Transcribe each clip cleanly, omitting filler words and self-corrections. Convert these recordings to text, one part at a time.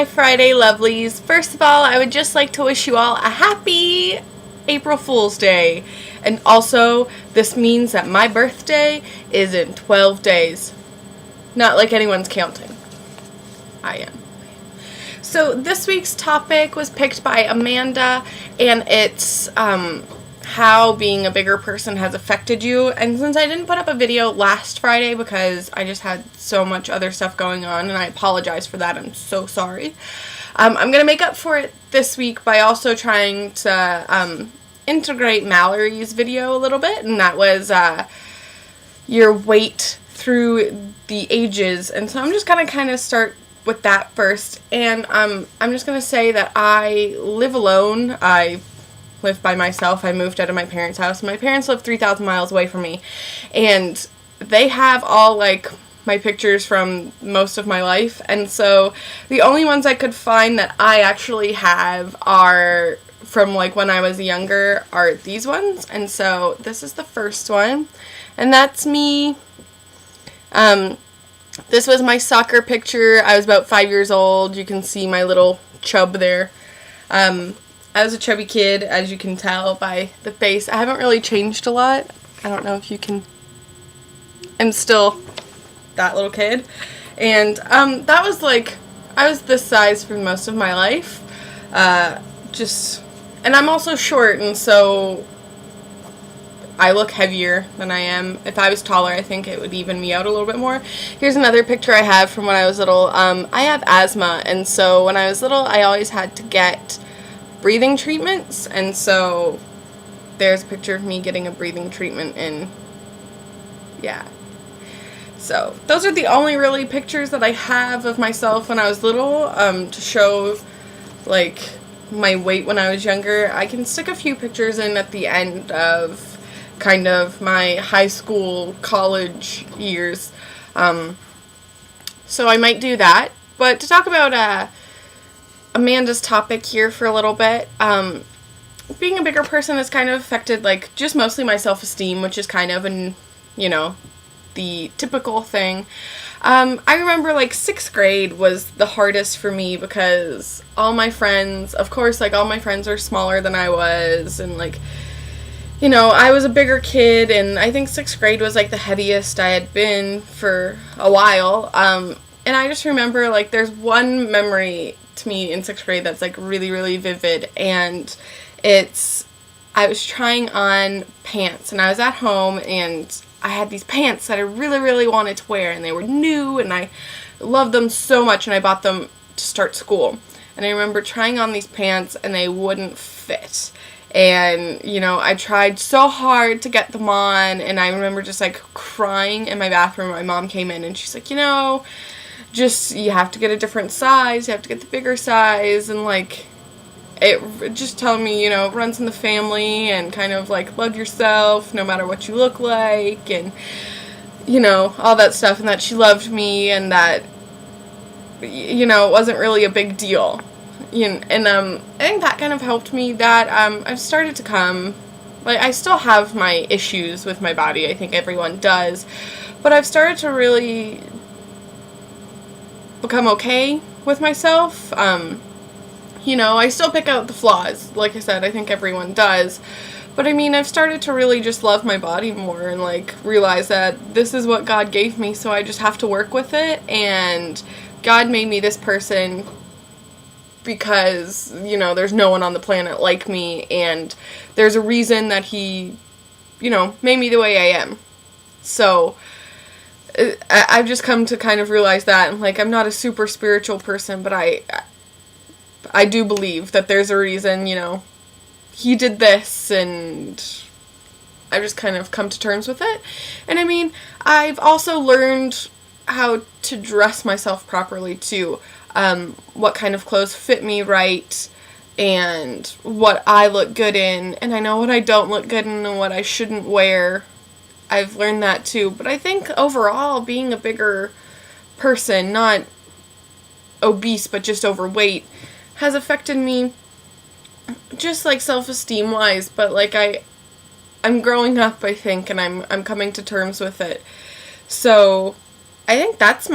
my Friday lovelies. First of all, I would just like to wish you all a happy April Fool's Day. And also, this means that my birthday is in 12 days. Not like anyone's counting. I am. So this week's topic was picked by Amanda, and it's how being a bigger person has affected you. And since I didn't put up a video last Friday because I just had so much other stuff going on, and I apologize for that, I'm so sorry. I'm going to make up for it this week by also trying to integrate Mallory's video a little bit, and that was your weight through the ages. And so I'm just going to kind of start with that first, and I'm just going to say that I live alone. I live by myself. I moved out of my parents' house. My parents live 3,000 miles away from me, and they have all, like, my pictures from most of my life, and so the only ones I could find that I actually have are from, like, when I was younger are these ones, and so this is the first one, and that's me. This was my soccer picture. I was about 5 years old. You can see my little chub there. I was a chubby kid, as you can tell by the face. I haven't really changed a lot. I don't know if you can... I'm still that little kid. And that was like... I was this size for most of my life. And I'm also short, and so I look heavier than I am. If I was taller, I think it would even me out a little bit more. Here's another picture I have from when I was little. I have asthma, and so when I was little, I always had to get breathing treatments, and so there's a picture of me getting a breathing treatment, and yeah. So those are the only really pictures that I have of myself when I was little, to show, like, my weight when I was younger. I can stick a few pictures in at the end of kind of my high school, college years. So I might do that. But to talk about Amanda's topic here for a little bit, being a bigger person has kind of affected, like, just mostly my self-esteem, which is kind of the typical thing. I remember, like, 6th grade was the hardest for me because all my friends, of course, like, all my friends are smaller than I was, and, like, you know, I was a bigger kid, and I think 6th grade was, like, the heaviest I had been for a while, and I just remember, like, there's one memory to me in 6th grade that's, like, really, really vivid, and I was trying on pants, and I was at home, and I had these pants that I really, really wanted to wear, and they were new, and I loved them so much, and I bought them to start school, and I remember trying on these pants, and they wouldn't fit. And, you know, I tried so hard to get them on, and I remember just, like, crying in my bathroom. My mom came in, and she's like, you know, you have to get a different size, you have to get the bigger size, and, like, it just telling me, you know, it runs in the family, and kind of, like, love yourself no matter what you look like, and, you know, all that stuff, and that she loved me, and that, you know, it wasn't really a big deal. And I think that kind of helped me, that I've started to come, like, I still have my issues with my body, I think everyone does, but I've started to really become okay with myself. You know, I still pick out the flaws, like I said, I think everyone does, but I mean, I've started to really just love my body more, and, like, realize that this is what God gave me, so I just have to work with it, and God made me this person because, you know, there's no one on the planet like me, and there's a reason that He, you know, made me the way I am. So I've just come to kind of realize that, and, like, I'm not a super spiritual person, but I do believe that there's a reason, you know, He did this, and I've just kind of come to terms with it. And I mean, I've also learned how to dress myself properly too. What kind of clothes fit me right, and what I look good in, and I know what I don't look good in and what I shouldn't wear. I've learned that too, but I think overall being a bigger person, not obese but just overweight, has affected me just, like, self-esteem wise, but, like, I'm growing up, I think, and I'm coming to terms with it. So I think that's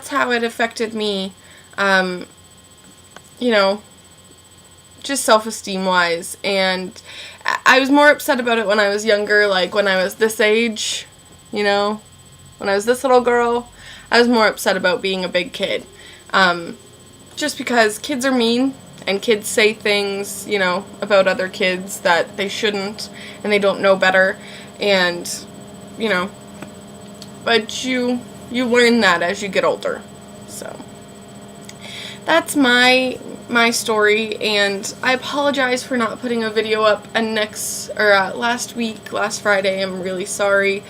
how it affected me. you know, just self-esteem wise. And I was more upset about it when I was younger, like when I was this age, you know, when I was this little girl. I was more upset about being a big kid. Just because kids are mean, and kids say things, you know, about other kids that they shouldn't, and they don't know better, and, you know, but you learn that as you get older. So that's my story, and I apologize for not putting a video up last Friday. I'm really sorry.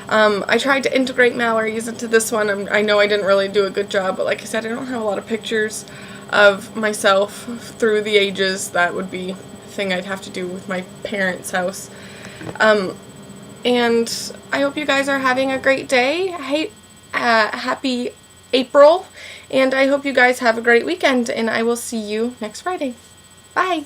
I tried to integrate Mallory's into this one. I know I didn't really do a good job, but like I said, I don't have a lot of pictures of myself through the ages. That would be a thing I'd have to do with my parents' house. And I hope you guys are having a great day. Happy April, and I hope you guys have a great weekend, and I will see you next Friday. Bye!